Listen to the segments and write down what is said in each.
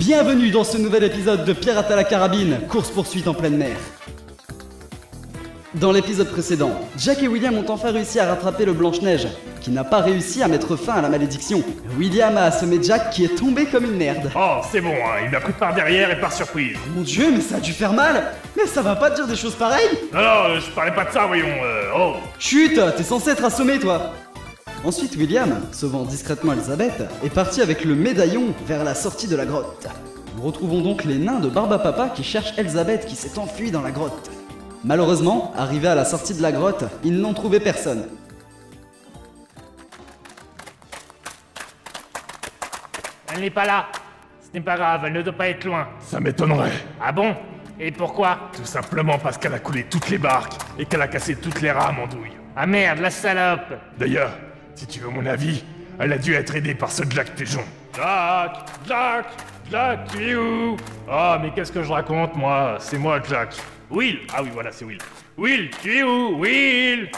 Bienvenue dans ce nouvel épisode de Pirates à la carabine, course-poursuite en pleine mer. Dans l'épisode précédent, Jack et William ont enfin réussi à rattraper le Blanche-Neige, qui n'a pas réussi à mettre fin à la malédiction. William a assommé Jack qui est tombé comme une merde. Oh, c'est bon, hein, il l'a pris par derrière et par surprise. Mon dieu, mais ça a dû faire mal. Mais ça va pas te dire des choses pareilles? Non, je parlais pas de ça, voyons, oh. Chut, t'es censé être assommé, toi. Ensuite, William, sauvant discrètement Elisabeth, est parti avec le médaillon vers la sortie de la grotte. Nous retrouvons donc les nains de Barbapapa qui cherchent Elisabeth qui s'est enfuie dans la grotte. Malheureusement, arrivés à la sortie de la grotte, ils n'ont trouvé personne. Elle n'est pas là. Ce n'est pas grave, elle ne doit pas être loin. Ça m'étonnerait. Ah bon? Et pourquoi? Tout simplement parce qu'elle a coulé toutes les barques et qu'elle a cassé toutes les rames en douille. Ah merde, la salope! D'ailleurs, si tu veux mon avis, elle a dû être aidée par ce Jack Pigeon. Jack, tu es où? Ah, mais qu'est-ce que je raconte, moi? C'est moi, Jack. Will! Ah oui, voilà, c'est Will. Will, tu es où? Will!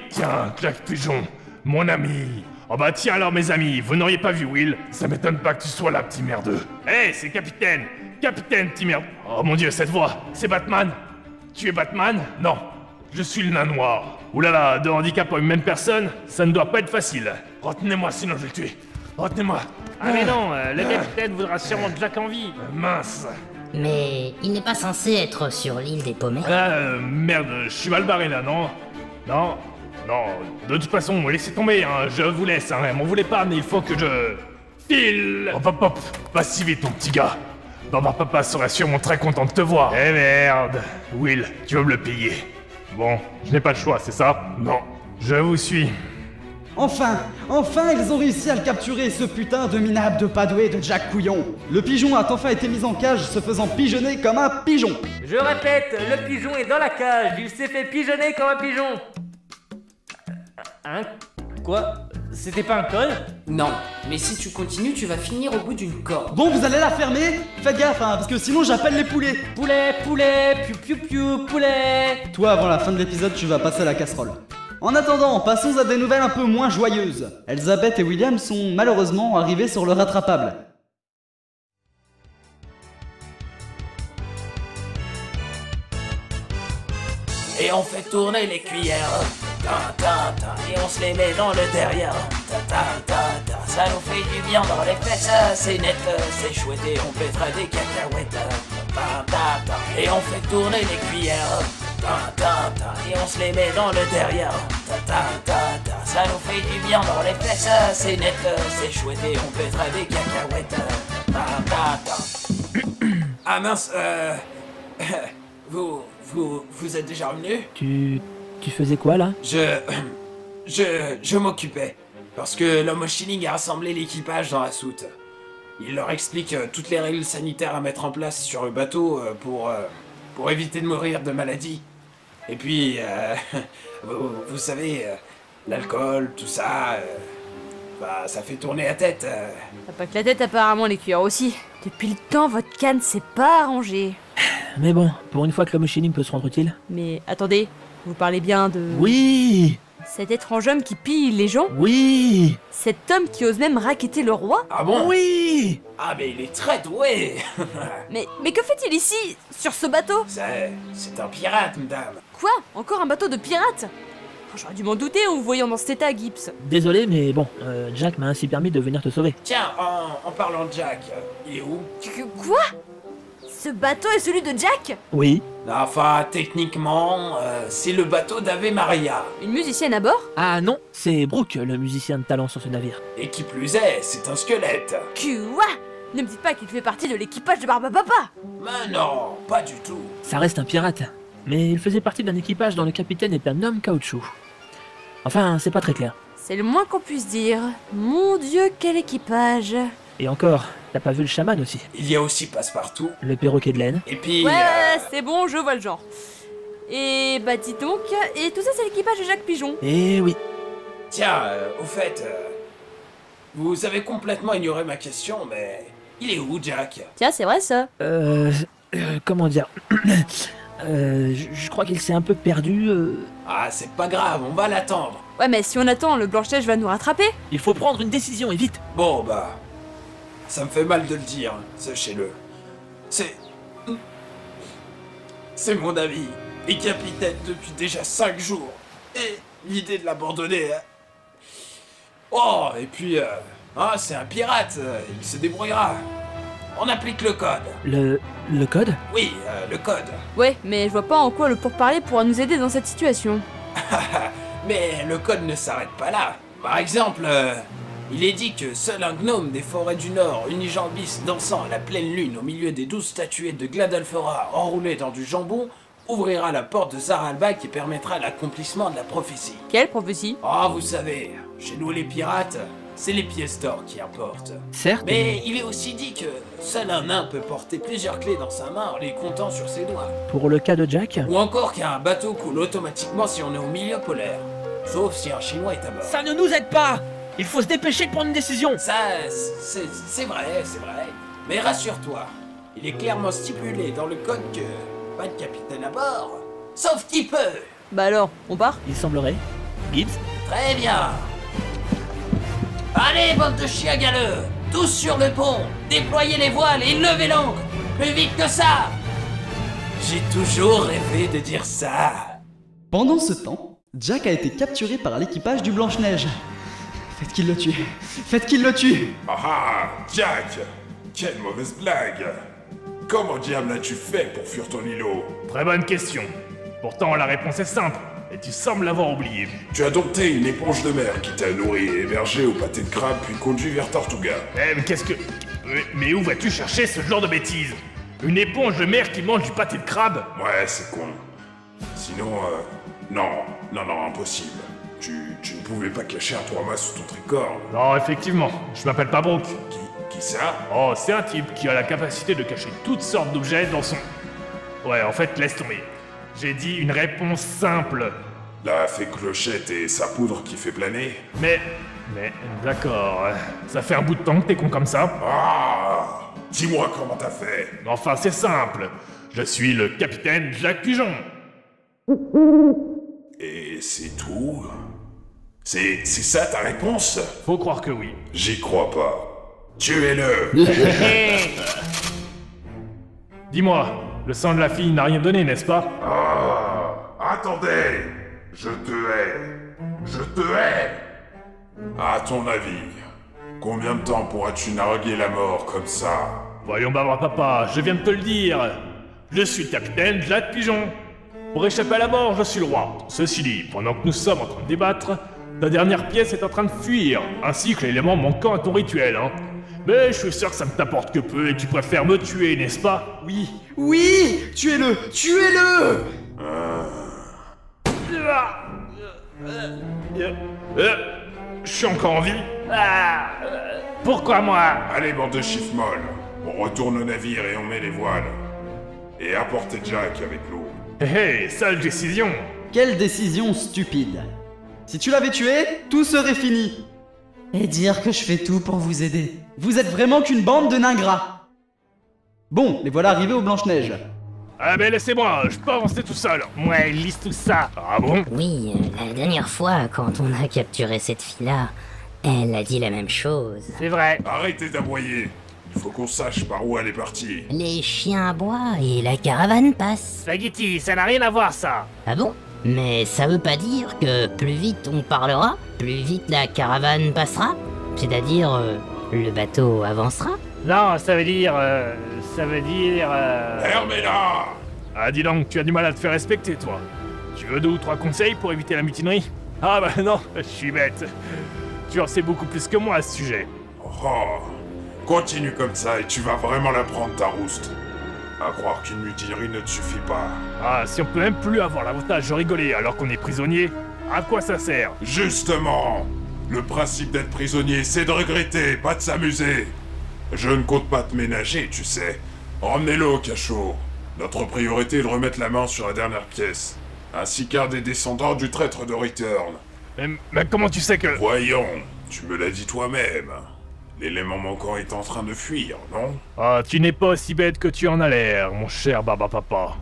Tiens, Jack Pigeon, mon ami. Oh bah tiens alors, mes amis, vous n'auriez pas vu Will? Ça m'étonne pas que tu sois là, petit merdeux. Hé, c'est Capitaine! Capitaine, petit merde. Oh mon dieu, cette voix, c'est Batman? Tu es Batman? Non, je suis le nain noir. Oulala, de handicap pour une même personne, ça ne doit pas être facile. Retenez-moi, sinon je vais le tuer. Retenez-moi. Ah mais non, le capitaine voudra sûrement Jack en vie. Mince. Mais il n'est pas censé être sur l'île des paumés. Merde, je suis mal barré là, non? Non, de toute façon, laissez tomber, hein, je vous laisse, hein, m'en voulez pas, mais il faut que je... File. Hop, pas si vite, ton petit gars. Papa serait sûrement très content de te voir. Eh merde. Will, tu vas me le payer. Bon, je n'ai pas le choix, c'est ça? Non, je vous suis. Enfin, ils ont réussi à le capturer, ce putain de minable de Padoué de Jack Couillon. Le pigeon a enfin été mis en cage, se faisant pigeonner comme un pigeon. Je répète, le pigeon est dans la cage, il s'est fait pigeonner comme un pigeon. Hein? Quoi? C'était pas un code? Non, mais si tu continues, tu vas finir au bout d'une corde. Bon, vous allez la fermer? Faites gaffe, hein, parce que sinon j'appelle les poulets. Poulet, piou, poulet. Toi, avant la fin de l'épisode, tu vas passer à la casserole. En attendant, passons à des nouvelles un peu moins joyeuses. Elisabeth et William sont malheureusement arrivés sur le rattrapable. Et on fait tourner les cuillères, et on se les met dans le derrière, ça nous fait du bien dans les fesses, c'est net, c'est chouette et on pètera des cacahuètes, et on fait tourner les cuillères, et on se les met dans le derrière, ça nous fait du bien dans les fesses, c'est net, c'est chouette et on pètera des cacahuètes, Ah mince, Vous êtes déjà revenu? Tu faisais quoi là? Je m'occupais. Parce que l'homme au shilling a rassemblé l'équipage dans la soute. Il leur explique toutes les règles sanitaires à mettre en place sur le bateau pour éviter de mourir de maladie. Et puis, vous savez, l'alcool, tout ça, ça fait tourner la tête. T'as pas que la tête apparemment, les cuillères aussi. Depuis le temps, votre canne s'est pas arrangée. Mais bon, pour une fois que l'homme au shilling peut se rendre utile. Mais attendez, vous parlez bien de... Oui! Cet étrange homme qui pille les gens? Oui! Cet homme qui ose même racketter le roi? Ah bon? Oui! Ah mais il est très doué. mais que fait-il ici, sur ce bateau? C'est un pirate, madame. Quoi? Encore un bateau de pirates? J'aurais dû m'en douter en vous voyant dans cet état, Gibbs. Désolé, mais bon, Jack m'a ainsi permis de venir te sauver. Tiens, en parlant de Jack, il est où? Quoi? Ce bateau est celui de Jack? Oui. Enfin, techniquement, c'est le bateau d'Ave Maria. Une musicienne à bord? Ah non, c'est Brooke, le musicien de talent sur ce navire. Et qui plus est, c'est un squelette. Quoi? Ne me dites pas qu'il fait partie de l'équipage de Barbapapa. Mais non, pas du tout. Ça reste un pirate, mais il faisait partie d'un équipage dont le capitaine est un homme caoutchouc. Enfin, c'est pas très clair. C'est le moins qu'on puisse dire. Mon Dieu, quel équipage. Et encore, t'as pas vu le chaman aussi? Il y a aussi Passepartout. Le perroquet de laine. Et puis... Ouais, c'est bon, je vois le genre. Et bah dis donc, et tout ça c'est l'équipage de Jack Pigeon. Eh oui. Tiens, au fait, vous avez complètement ignoré ma question, mais... Il est où, Jack? Tiens, c'est vrai ça. Comment dire? Je crois qu'il s'est un peu perdu. Ah, c'est pas grave, on va l'attendre. Ouais, mais si on attend, le Blanche-Neige va nous rattraper. Il faut prendre une décision, et vite. Bon, bah... Ça me fait mal de le dire, sachez-le. C'est mon ami, et capitaine depuis déjà 5 jours. Et l'idée de l'abandonner... Oh, et puis... c'est un pirate, il se débrouillera. On applique le code. Le code? Oui, le code. Ouais, mais je vois pas en quoi le pourparler pourra nous aider dans cette situation. Mais le code ne s'arrête pas là. Par exemple, il est dit que seul un gnome des forêts du Nord, unijambiste dansant à la pleine lune au milieu des 12 statuettes de Gladalfora enroulées dans du jambon, ouvrira la porte de Zaralba qui permettra l'accomplissement de la prophétie. Quelle prophétie? Oh, vous savez, chez nous les pirates, c'est les pièces d'or qui importent. Certes. Mais il est aussi dit que seul un nain peut porter plusieurs clés dans sa main en les comptant sur ses doigts. Pour le cas de Jack? Ou encore qu'un bateau coule automatiquement si on est au milieu polaire. Sauf si un Chinois est à bord. Ça ne nous aide pas! Il faut se dépêcher de prendre une décision! Ça, c'est vrai. Mais rassure-toi, il est clairement stipulé dans le code que pas de capitaine à bord, sauf qui peut. Bah alors, on part? Il semblerait. Gibbs? Très bien. Allez, bande de chiens galeux, tous sur le pont, déployez les voiles et levez l'ancre, plus vite que ça. J'ai toujours rêvé de dire ça. Pendant ce temps, Jack a été capturé par l'équipage du Blanche-Neige. Faites qu'il le tue. Faites qu'il le tue. Ah, Jack! Quelle mauvaise blague! Comment diable as-tu fait pour fuir ton îlot? Très bonne question. Pourtant, la réponse est simple, et tu sembles l'avoir oublié. Tu as dompté une éponge de mer qui t'a nourri et hébergé au pâté de crabe puis conduit vers Tortuga. Mais qu'est-ce que... Mais où vas-tu chercher ce genre de bêtises? Une éponge de mer qui mange du pâté de crabe? Ouais, c'est con. Sinon, non, impossible. Tu ne pouvais pas cacher un 3 mâts sous ton tricorne. Non, effectivement, je m'appelle pas Brooke. Qui ça? Oh, c'est un type qui a la capacité de cacher toutes sortes d'objets dans son... Ouais, en fait, laisse tomber. J'ai dit une réponse simple. La fée Clochette et sa poudre qui fait planer? Mais, d'accord, ça fait un bout de temps que t'es con comme ça. Ah! Dis-moi comment t'as fait. Enfin, c'est simple. Je suis le capitaine Jacques Pigeon. Et c'est tout? C'est ça ta réponse? Faut croire que oui. J'y crois pas. Tuez-le! Dis-moi, le sang de la fille n'a rien donné, n'est-ce pas? Ah! Attendez! Je te hais! À ton avis, combien de temps pourras-tu narguer la mort comme ça? Voyons, papa, je viens de te le dire. Je suis le capitaine Jacques Pigeon. Pour échapper à la mort, je suis le roi. Ceci dit, pendant que nous sommes en train de débattre, ta dernière pièce est en train de fuir, ainsi que l'élément manquant à ton rituel, hein. Mais je suis sûr que ça ne t'apporte que peu et tu préfères me tuer, n'est-ce pas? Oui, tuez-le. Je suis encore en vie. Pourquoi moi? Allez, bande de chiffres molles, on retourne au navire et on met les voiles. Et apportez Jack avec l'eau. Hé, sale décision. Quelle décision stupide. Si tu l'avais tué, tout serait fini. Et dire que je fais tout pour vous aider. Vous êtes vraiment qu'une bande de nains gras. Bon, les voilà arrivés au Blanche-Neige. Ah ben laissez-moi, je peux avancer tout seul. Ouais, lise tout ça. Ah bon? Oui, la dernière fois, quand on a capturé cette fille-là, elle a dit la même chose. C'est vrai. Arrêtez d'aboyer. Il faut qu'on sache par où elle est partie. Les chiens aboient et la caravane passe. Spaghetti, ça n'a rien à voir ça. Ah bon? Mais ça veut pas dire que plus vite on parlera, plus vite la caravane passera? C'est-à-dire, le bateau avancera? Non, ça veut dire... Fermez-la! Ah dis donc, tu as du mal à te faire respecter, toi. Tu veux 2 ou 3 conseils pour éviter la mutinerie? Ah bah non, je suis bête. Tu en sais beaucoup plus que moi à ce sujet. Oh, continue comme ça et tu vas vraiment la prendre ta rouste. À croire qu'une mutinerie ne te suffit pas. Ah, si on peut même plus avoir l'avantage de rigoler alors qu'on est prisonnier, à quoi ça sert? Justement! Le principe d'être prisonnier, c'est de regretter, pas de s'amuser. Je ne compte pas te ménager, tu sais. Emmenez-le au cachot. Notre priorité est de remettre la main sur la dernière pièce. Ainsi qu'un des descendants du traître de Return. Mais comment tu sais que... Voyons, tu me l'as dit toi-même. L'élément manquant est en train de fuir, non? Ah, tu n'es pas aussi bête que tu en as l'air, mon cher Papa.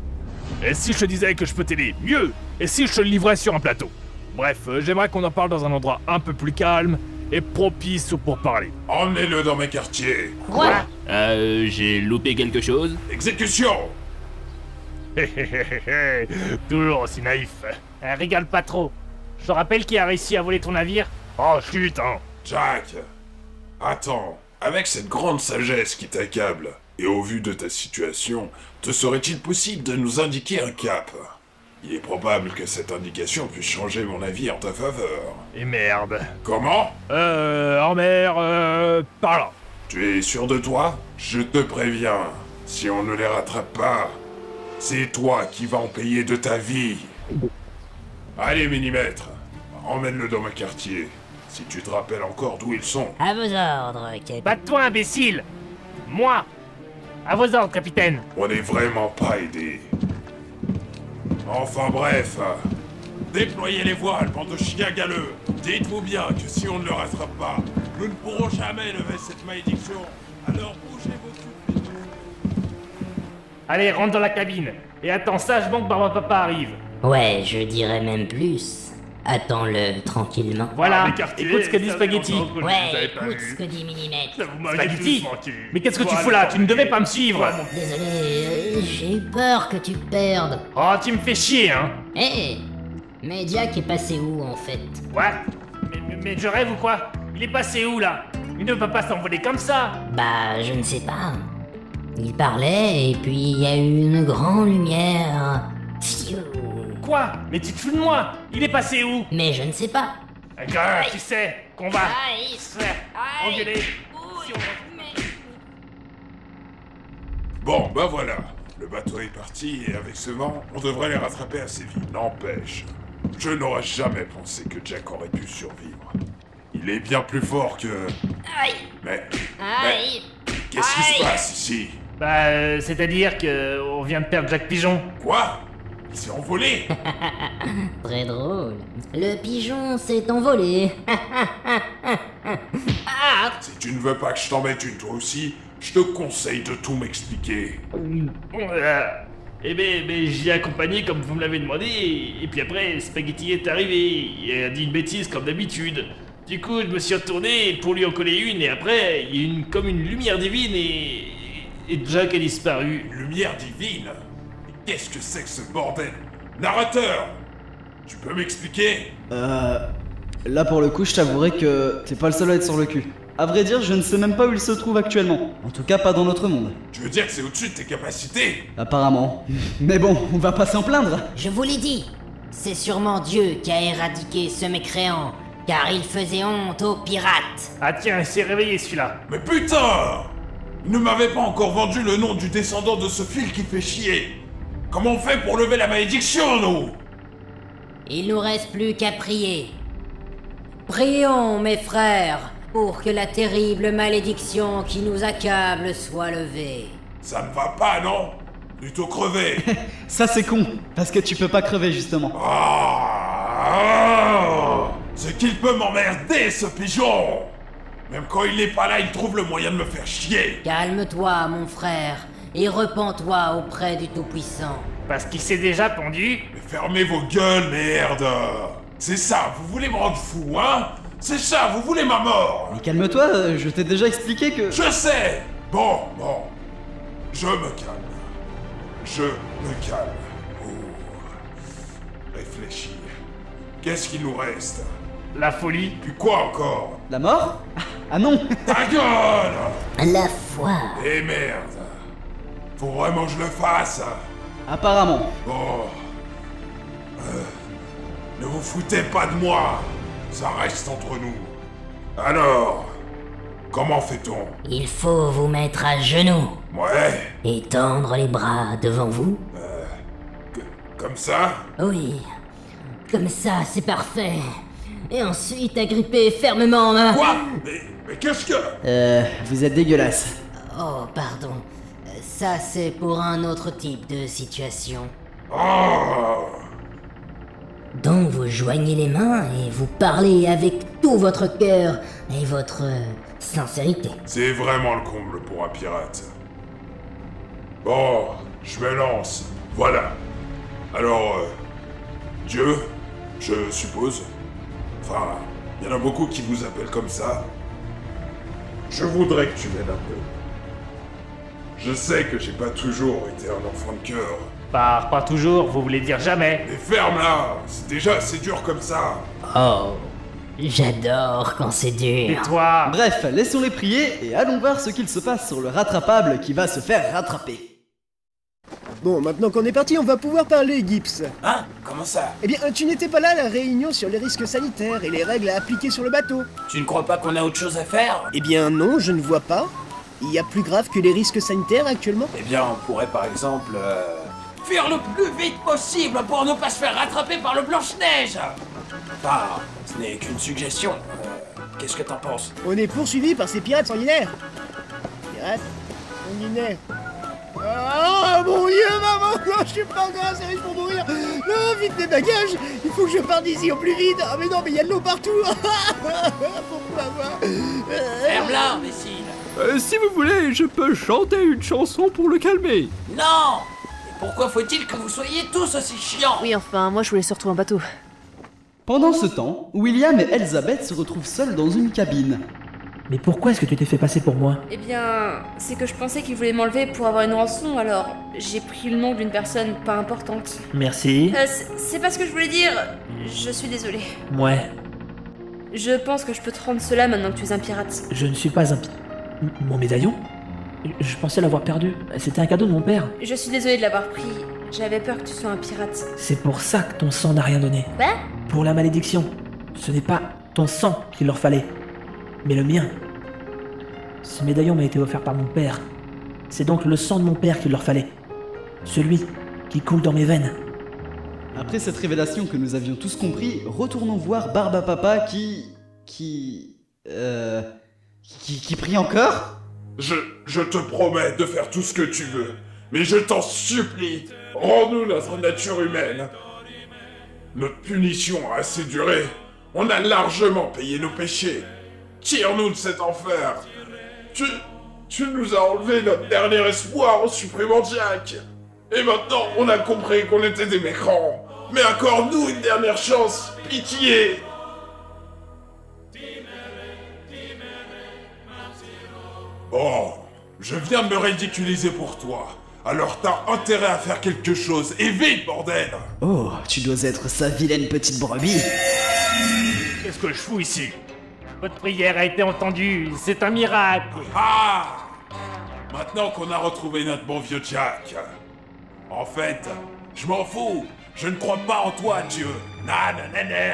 Et si je te disais que je peux t'aider? Mieux! Et si je te le livrais sur un plateau? Bref, j'aimerais qu'on en parle dans un endroit un peu plus calme est propice au pourparlers. Emmenez-le dans mes quartiers. Quoi? J'ai loupé quelque chose? Exécution! Toujours aussi naïf. Rigole pas trop. Je te rappelle qui a réussi à voler ton navire? Oh chut, hein. Jack, attends, avec cette grande sagesse qui t'accable, et au vu de ta situation, te serait-il possible de nous indiquer un cap? Il est probable que cette indication puisse changer mon avis en ta faveur. Et merde. Comment? En mer, par là. Tu es sûr de toi? Je te préviens, si on ne les rattrape pas, c'est toi qui vas en payer de ta vie. Allez, Minimètre, emmène-le dans mon quartier. Si tu te rappelles encore d'où ils sont. À vos ordres, capitaine. Batte-toi, imbécile! Moi! À vos ordres, capitaine! On n'est vraiment pas aidés. Enfin bref, déployez les voiles, bande de chiens galeux. Dites-vous bien que si on ne le rattrape pas, nous ne pourrons jamais lever cette malédiction. Alors bougez vos culs. Allez, rentre dans la cabine, et attends sagement que Barbapapa arrive. Ouais, je dirais même plus. Attends-le tranquillement. Voilà, Écartez, écoute ce que dit ça Spaghetti. fait longtemps que je Ouais, vous avais pas écoute vu. ce que dit Minimètre. Vous m'avez Spaghetti, tous manqué. mais qu'est-ce que tu Voilà, fous là? Tu ne devais pas me tranquille. suivre. Désolé, j'ai eu peur que tu perdes. Oh, tu me fais chier, hein. Hé, mais Jack est passé où en fait? What? Mais je rêve ou quoi? Il est passé où là? Il ne peut pas s'envoler comme ça. Bah, je ne sais pas. Il parlait et puis il y a eu une grande lumière. Pfiou. Quoi? Mais tu te fous de moi? Il est passé où? Mais je ne sais pas. Tu sais qu'on va se faire engueuler. Si on- Bon, bah voilà. Le bateau est parti et avec ce vent, on devrait les rattraper assez vite. N'empêche, je n'aurais jamais pensé que Jack aurait pu survivre. Il est bien plus fort que... Aïe, Mais aïe. qu'est-ce qui se passe ici? Bah, c'est-à-dire que on vient de perdre Jack Pigeon. Quoi? Il s'est envolé? Très drôle. Le pigeon s'est envolé. Ah, Si tu ne veux pas que je t'en mette une toi aussi, je te conseille de tout m'expliquer. Bon, eh ben, j'y ai accompagné comme vous me l'avez demandé, et puis après, Spaghetti est arrivé, il a dit une bêtise comme d'habitude. Du coup, je me suis retourné pour lui en coller une, et après, il y a eu comme une lumière divine, et Jack a disparu. Une lumière divine? Mais qu'est-ce que c'est que ce bordel? Narrateur! Tu peux m'expliquer? Là pour le coup, je t'avouerai que t'es pas le seul à être sur le cul. À vrai dire, je ne sais même pas où il se trouve actuellement. En tout cas, pas dans notre monde. Tu veux dire que c'est au-dessus de tes capacités? Apparemment. Mais bon, on va pas s'en plaindre. je vous l'ai dit. C'est sûrement Dieu qui a éradiqué ce mécréant, car il faisait honte aux pirates. Ah tiens, il s'est réveillé celui-là. Mais putain! Il ne m'avait pas encore vendu le nom du descendant de ce fil qui fait chier. Comment on fait pour lever la malédiction, nous? Il nous reste plus qu'à prier. Prions, mes frères, pour que la terrible malédiction qui nous accable soit levée. Ça ne va pas, non? Plutôt crever. Ça c'est con, parce que tu peux pas crever justement. C'est qu'il peut m'emmerder, ce pigeon! Même quand il n'est pas là, il trouve le moyen de me faire chier. Calme-toi, mon frère, et repens-toi auprès du Tout-Puissant. Parce qu'il s'est déjà pendu. Mais fermez vos gueules, merde! C'est ça, vous voulez me rendre fou, hein? C'est ça, vous voulez ma mort! Mais calme-toi, je t'ai déjà expliqué que... Je sais! Bon, je me calme. Je me calme. Réfléchis. Qu'est-ce qu'il nous reste? La folie. Puis quoi encore? La mort? Ah non. Ta gueule! La foi. Eh merde! Faut vraiment que je le fasse? Apparemment. Bon. Ne vous foutez pas de moi! Ça reste entre nous. Alors, comment fait-on? Il faut vous mettre à genoux Ouais? et tendre les bras devant vous. Comme ça? Oui, comme ça, c'est parfait. Et ensuite, agrippez fermement ma... Quoi? Mais qu'est-ce que... Vous êtes dégueulasse. Oh, pardon. Ça, c'est pour un autre type de situation. Oh! Donc, vous joignez les mains et vous parlez avec tout votre cœur et votre sincérité. C'est vraiment le comble pour un pirate. Bon, je me lance. Voilà. Alors, Dieu, je suppose. Enfin, Il y en a beaucoup qui vous appellent comme ça. Je voudrais que tu m'aides un peu. Je sais que j'ai pas toujours été un enfant de cœur. Pas toujours, vous voulez dire jamais. Mais ferme-la! C'est déjà assez dur comme ça. Oh, j'adore quand c'est dur. Et toi? Bref, laissons-les prier et allons voir ce qu'il se passe sur le rattrapable qui va se faire rattraper. Bon, maintenant qu'on est parti, on va pouvoir parler, Gibbs. Hein? Comment ça? Eh bien, tu n'étais pas là à la réunion sur les risques sanitaires et les règles à appliquer sur le bateau. Tu ne crois pas qu'on a autre chose à faire? Eh bien, non, je ne vois pas. Il y a plus grave que les risques sanitaires actuellement. Eh bien, on pourrait par exemple... faire le plus vite possible pour ne pas se faire rattraper par le Blanche-Neige. Enfin, ce n'est qu'une suggestion. Qu'est-ce que t'en penses? On est poursuivi par ces pirates sanguinaires. Pirates sanguinaires. Oh mon dieu, maman! Non, je suis pas encore assez riche pour mourir! Non, vite mes bagages! Il faut que je parte d'ici au plus vite! Ah mais non, mais il y a de l'eau partout! Pourquoi moi? Ferme-la, imbécile! Si vous voulez, je peux chanter une chanson pour le calmer. Non! Et pourquoi faut-il que vous soyez tous aussi chiants? Oui, enfin, moi je voulais surtout un bateau. Pendant ce temps, William et Elizabeth se retrouvent seuls dans une cabine. Mais pourquoi est-ce que tu t'es fait passer pour moi? Eh bien, c'est que je pensais qu'il voulait m'enlever pour avoir une rançon, alors j'ai pris le nom d'une personne pas importante. Merci. C'est pas ce que je voulais dire. Je suis désolée. Ouais, Je pense que je peux te rendre cela maintenant que tu es un pirate. je ne suis pas un Mon médaillon? Je pensais l'avoir perdu. C'était un cadeau de mon père. Je suis désolée de l'avoir pris. J'avais peur que tu sois un pirate. C'est pour ça que ton sang n'a rien donné. Quoi? Pour la malédiction. Ce n'est pas ton sang qu'il leur fallait, mais le mien. Ce médaillon m'a été offert par mon père. C'est donc le sang de mon père qu'il leur fallait. Celui qui coule dans mes veines. Après cette révélation que nous avions tous compris, retournons voir Barbapapa qui prie encore? Je te promets de faire tout ce que tu veux. Mais je t'en supplie, rends-nous notre nature humaine. Notre punition a assez duré. On a largement payé nos péchés. Tire-nous de cet enfer. Tu nous as enlevé notre dernier espoir en supprimant Jack. Et maintenant, on a compris qu'on était des mécrans. Mais accorde-nous une dernière chance, pitié. Oh, je viens de me ridiculiser pour toi. Alors t'as intérêt à faire quelque chose, et vite, bordel! Oh, tu dois être sa vilaine petite brebis. Qu'est-ce que je fous ici? Votre prière a été entendue, c'est un miracle. Ah! Maintenant qu'on a retrouvé notre bon vieux Jack. En fait, je m'en fous. Je ne crois pas en toi, Dieu. Nanananer.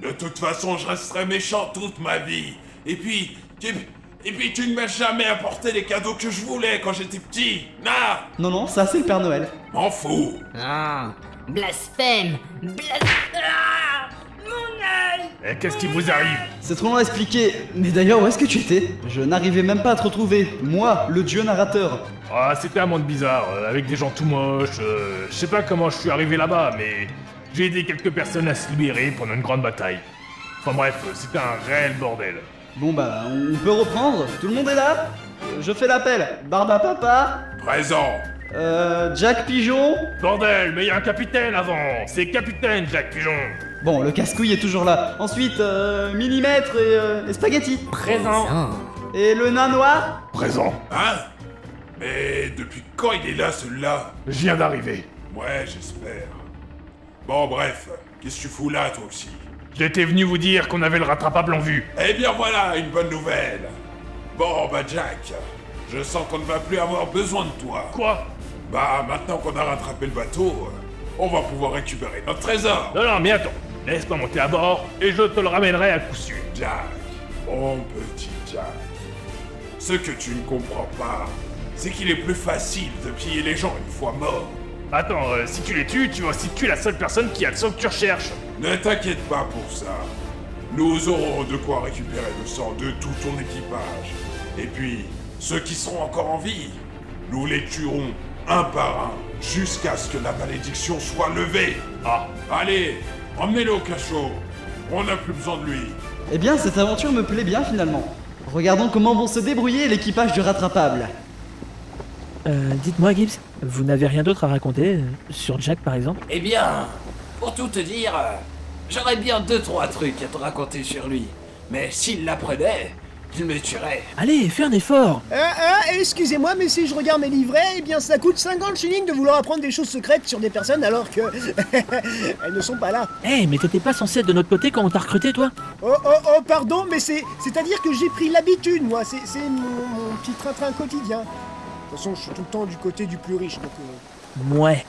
De toute façon, je resterai méchant toute ma vie. Et puis, tu ne m'as jamais apporté les cadeaux que je voulais quand j'étais petit. Nah! Non, ça c'est le Père Noël. M'en fous. Ah, blasphème! Ah, mon œil! Et qu'est-ce qui vous arrive? C'est trop long à expliquer, mais d'ailleurs où est-ce que tu étais? Je n'arrivais même pas à te retrouver, moi, le dieu narrateur. Ah, c'était un monde bizarre, avec des gens tout moches. Je sais pas comment je suis arrivé là-bas, mais j'ai aidé quelques personnes à se libérer pendant une grande bataille. Enfin bref, c'était un réel bordel. Bon bah, on peut reprendre? Tout le monde est là? Je fais l'appel. Barbapapa? Présent. Jack Pigeon? Bordel, mais il y a un capitaine avant. C'est Capitaine Jack Pigeon. Bon, le casse-couille est toujours là. Ensuite, Millimètre et Spaghetti. Présent. Et le nain noir? Présent. Hein? Mais depuis quand il est là, celui-là? Je viens d'arriver. Ouais, j'espère. Bon, bref. Qu'est-ce que tu fous là, toi aussi? J'étais venu vous dire qu'on avait le rattrapable en vue. Eh bien voilà, une bonne nouvelle. Bon, bah Jack, je sens qu'on ne va plus avoir besoin de toi. Quoi? Bah, maintenant qu'on a rattrapé le bateau, on va pouvoir récupérer notre trésor. Non, mais attends. Laisse-moi monter à bord et je te le ramènerai à coup sûr. Jack, mon petit Jack. Ce que tu ne comprends pas, c'est qu'il est plus facile de piller les gens une fois morts. Attends, si tu les tues, tu vas aussi tuer la seule personne qui a le sang que tu recherches. Ne t'inquiète pas pour ça. Nous aurons de quoi récupérer le sang de tout ton équipage. Et puis, ceux qui seront encore en vie, nous les tuerons un par un, jusqu'à ce que la malédiction soit levée. Ah. Allez, emmenez-le au cachot. On n'a plus besoin de lui. Eh bien, cette aventure me plaît bien finalement. Regardons comment vont se débrouiller l'équipage du rattrapable. Dites-moi, Gibbs, vous n'avez rien d'autre à raconter sur Jack par exemple? Eh bien, pour tout te dire, J'aurais bien 2-3 trucs à te raconter sur lui. Mais s'il l'apprenait, il me tuerait. Allez, fais un effort. Excusez-moi, mais si je regarde mes livrets, eh bien ça coûte 50 shillings de vouloir apprendre des choses secrètes sur des personnes alors que... elles ne sont pas là. Mais t'étais pas censé être de notre côté quand on t'a recruté, toi? Oh, pardon, mais c'est-à-dire que j'ai pris l'habitude, moi. C'est mon petit train-train quotidien. De toute façon, je suis tout le temps du côté du plus riche, donc... Ouais.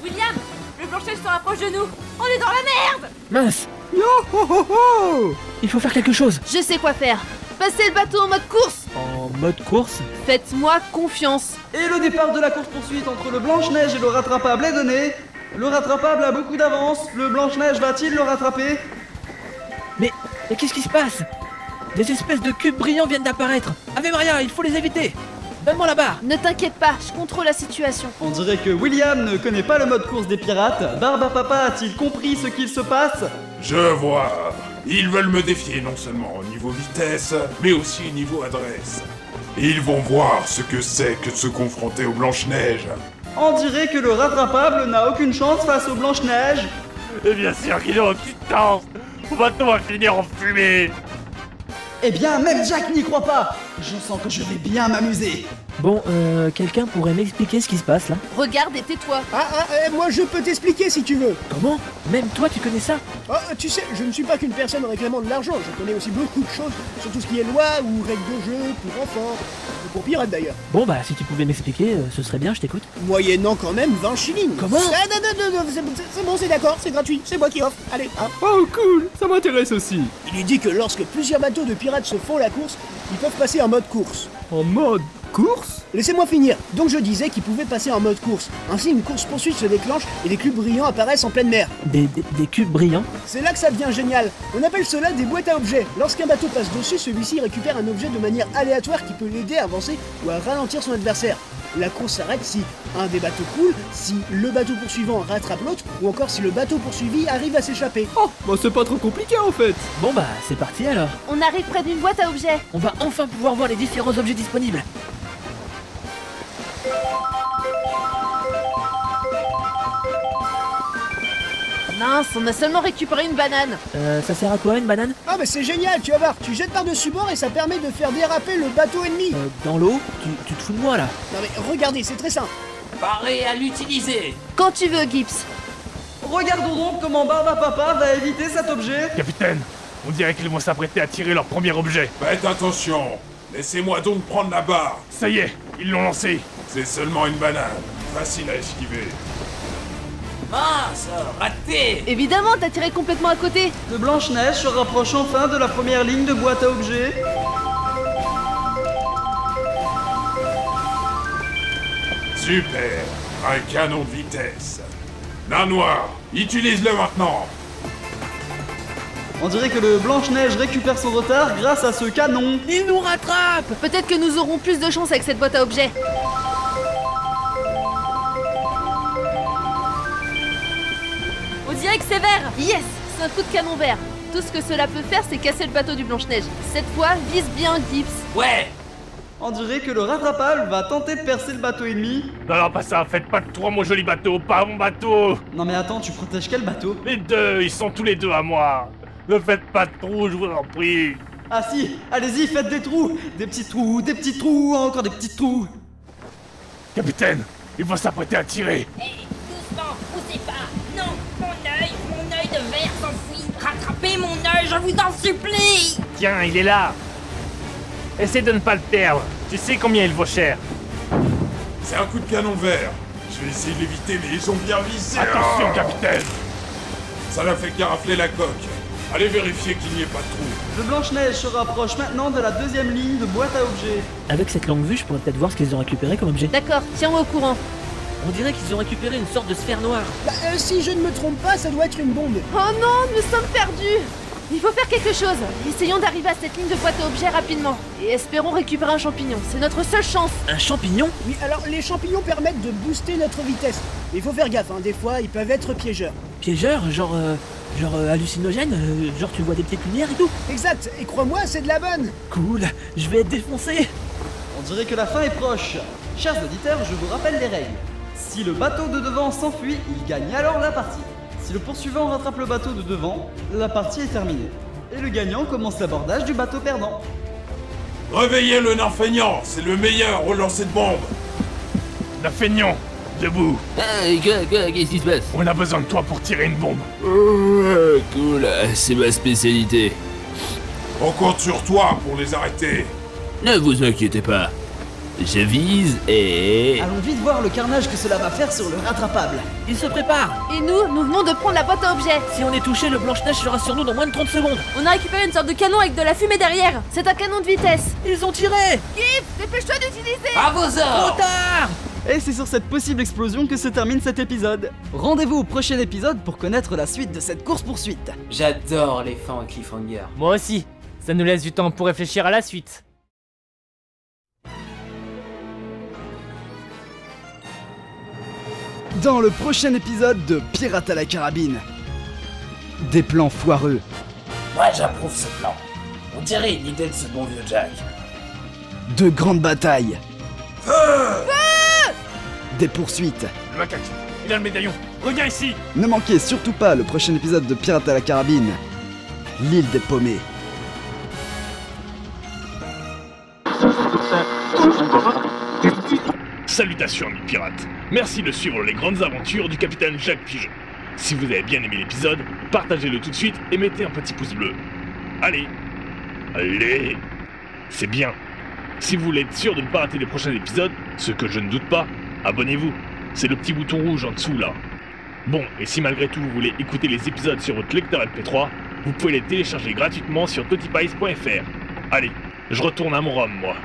William, le Blanche-Neige se rapproche de nous. On est dans la merde. Mince. Yo ho ho ho! Il faut faire quelque chose. Je sais quoi faire. Passez le bateau en mode course. En mode course? Faites-moi confiance. Et le départ de la course-poursuite entre le Blanche-Neige et le Rattrapable est donné. Le Rattrapable a beaucoup d'avance. Le Blanche-Neige va-t-il le rattraper? Mais qu'est-ce qui se passe? Des espèces de cubes brillants viennent d'apparaître. Ave Maria, il faut les éviter. Donne-moi la barre. Ne t'inquiète pas, je contrôle la situation. On dirait que William ne connaît pas le mode course des pirates. Barbapapa a-t-il compris ce qu'il se passe? Je vois. Ils veulent me défier non seulement au niveau vitesse, mais aussi au niveau adresse. Ils vont voir ce que c'est que de se confronter aux Blanche-Neige. On dirait que le Rattrapable n'a aucune chance face aux Blanche-Neige. Et bien sûr qu'ils n'ont aucune chance. Mon bateau va finir en fumée. Eh bien, même Jack n'y croit pas. Je sens que je vais bien m'amuser. Bon, quelqu'un pourrait m'expliquer ce qui se passe là? Regarde et tais-toi. Moi je peux t'expliquer si tu veux. Comment? Même toi tu connais ça? Tu sais, je ne suis pas qu'une personne réclamant de l'argent, je connais aussi beaucoup de choses sur tout ce qui est loi ou règles de jeu, pour enfants, ou pour pirates d'ailleurs. Bon bah si tu pouvais m'expliquer, ce serait bien, je t'écoute. Moyennant quand même 20 shillings. Comment? Non, c'est bon, c'est d'accord, c'est gratuit, c'est moi qui offre, allez. Oh cool, ça m'intéresse aussi. Il est dit que lorsque plusieurs bateaux de pirates se font la course, ils peuvent passer en mode course. En mode course? Laissez-moi finir. Donc je disais qu'ils pouvaient passer en mode course. Ainsi une course-poursuite se déclenche et des cubes brillants apparaissent en pleine mer. Des cubes brillants? C'est là que ça devient génial. On appelle cela des boîtes à objets. Lorsqu'un bateau passe dessus, celui-ci récupère un objet de manière aléatoire qui peut l'aider à avancer ou à ralentir son adversaire. La course s'arrête si un des bateaux coule, si le bateau poursuivant rattrape l'autre, ou encore si le bateau poursuivi arrive à s'échapper. Oh, bah c'est pas trop compliqué en fait. Bon bah c'est parti alors. On arrive près d'une boîte à objets. On va enfin pouvoir voir les différents objets disponibles. Mince, on a seulement récupéré une banane. Ça sert à quoi une banane? Ah mais c'est génial, tu vas voir, tu jettes par-dessus bord et ça permet de faire déraper le bateau ennemi. Dans l'eau? Tu te fous de moi là? Non mais regardez, c'est très simple. Parez à l'utiliser. Quand tu veux, Gibbs. Regardons donc comment Barbapapa va éviter cet objet. Capitaine, on dirait qu'ils vont s'apprêter à tirer leur premier objet. Faites attention. Laissez-moi donc prendre la barre. Ça y est, ils l'ont lancé. C'est seulement une banane. Facile à esquiver. Mince, raté. Évidemment, t'as tiré complètement à côté. Le Blanche-Neige se rapproche enfin de la première ligne de boîte à objets. Super. Un canon de vitesse. Nain noir, utilise-le maintenant. On dirait que le Blanche-Neige récupère son retard grâce à ce canon. Il nous rattrape. Peut-être que nous aurons plus de chance avec cette boîte à objets. On dirait que c'est vert. Yes, c'est un coup de canon vert. Tout ce que cela peut faire, c'est casser le bateau du Blanche-Neige. Cette fois, vise bien, Gibbs. Ouais. On dirait que le Rattrapable va tenter de percer le bateau ennemi. Non, pas ça, faites pas de toi mon joli bateau, pas mon bateau. Non mais attends, tu protèges quel bateau? Les deux, ils sont tous les deux à moi. Ne faites pas de trous, je vous en prie. Ah si, allez-y, faites des trous. Des petits trous, encore des petits trous. Capitaine, il faut s'apprêter à tirer. Doucement, poussez pas. Non, mon œil de verre s'enfuit. Rattrapez mon œil, je vous en supplie. Tiens, il est là. Essaie de ne pas le perdre. Tu sais combien il vaut cher. C'est un coup de canon vert. Je vais essayer de l'éviter, mais ils ont bien visé. Attention, capitaine. Ça n'a fait qu'arafler la coque. Allez vérifier qu'il n'y ait pas de trou. Le Blanche-Neige se rapproche maintenant de la deuxième ligne de boîte à objets. Avec cette longue vue, je pourrais peut-être voir ce qu'ils ont récupéré comme objet. D'accord, tiens-moi au courant. On dirait qu'ils ont récupéré une sorte de sphère noire. Si je ne me trompe pas, ça doit être une bombe. Oh non, nous sommes perdus. Il faut faire quelque chose. Essayons d'arriver à cette ligne de boîte à objets rapidement. Et espérons récupérer un champignon. C'est notre seule chance. Un champignon? Oui, alors les champignons permettent de booster notre vitesse. Mais il faut faire gaffe, hein, des fois ils peuvent être piégeurs. Piégeurs? Genre hallucinogène? Genre tu vois des petites lumières et tout? Exact, et crois-moi, c'est de la bonne. Cool, je vais être défoncé. On dirait que la fin est proche. Chers auditeurs, je vous rappelle les règles. Si le bateau de devant s'enfuit, il gagne alors la partie. Si le poursuivant rattrape le bateau de devant, la partie est terminée. Et le gagnant commence l'abordage du bateau perdant. Réveillez le nain feignant, c'est le meilleur au lancer de bombes. La feignant, debout. Qu'est-ce qui se passe? On a besoin de toi pour tirer une bombe. Cool, c'est ma spécialité. On compte sur toi pour les arrêter. Ne vous inquiétez pas. Je vise et... Allons vite voir le carnage que cela va faire sur le rattrapable. Il se prépare. Et nous venons de prendre la boîte à objets. Si on est touché, le Blanche-Neige sera sur nous dans moins de 30 secondes. On a récupéré une sorte de canon avec de la fumée derrière. C'est un canon de vitesse. Ils ont tiré. Kip, dépêche-toi d'utiliser. À vos ordres. Trop tard. Et c'est sur cette possible explosion que se termine cet épisode. Rendez-vous au prochain épisode pour connaître la suite de cette course-poursuite. J'adore les fins en cliffhanger. Moi aussi. Ça nous laisse du temps pour réfléchir à la suite. Dans le prochain épisode de Pirates à la carabine. Des plans foireux. Moi j'approuve ce plan. On dirait l'idée de ce bon vieux Jack. De grandes batailles. Feu! Des poursuites. Le macaque, il a le médaillon. Reviens ici. Ne manquez surtout pas le prochain épisode de Pirates à la carabine. L'île des paumés. Salutations amis pirates. Merci de suivre les grandes aventures du capitaine Jacques Pigeon. Si vous avez bien aimé l'épisode, partagez-le tout de suite et mettez un petit pouce bleu. Allez. C'est bien. Si vous voulez être sûr de ne pas rater les prochains épisodes, ce que je ne doute pas, abonnez-vous. C'est le petit bouton rouge en dessous là. Bon, et si malgré tout vous voulez écouter les épisodes sur votre lecteur MP3, vous pouvez les télécharger gratuitement sur totipies.fr. Allez, je retourne à mon rhum moi.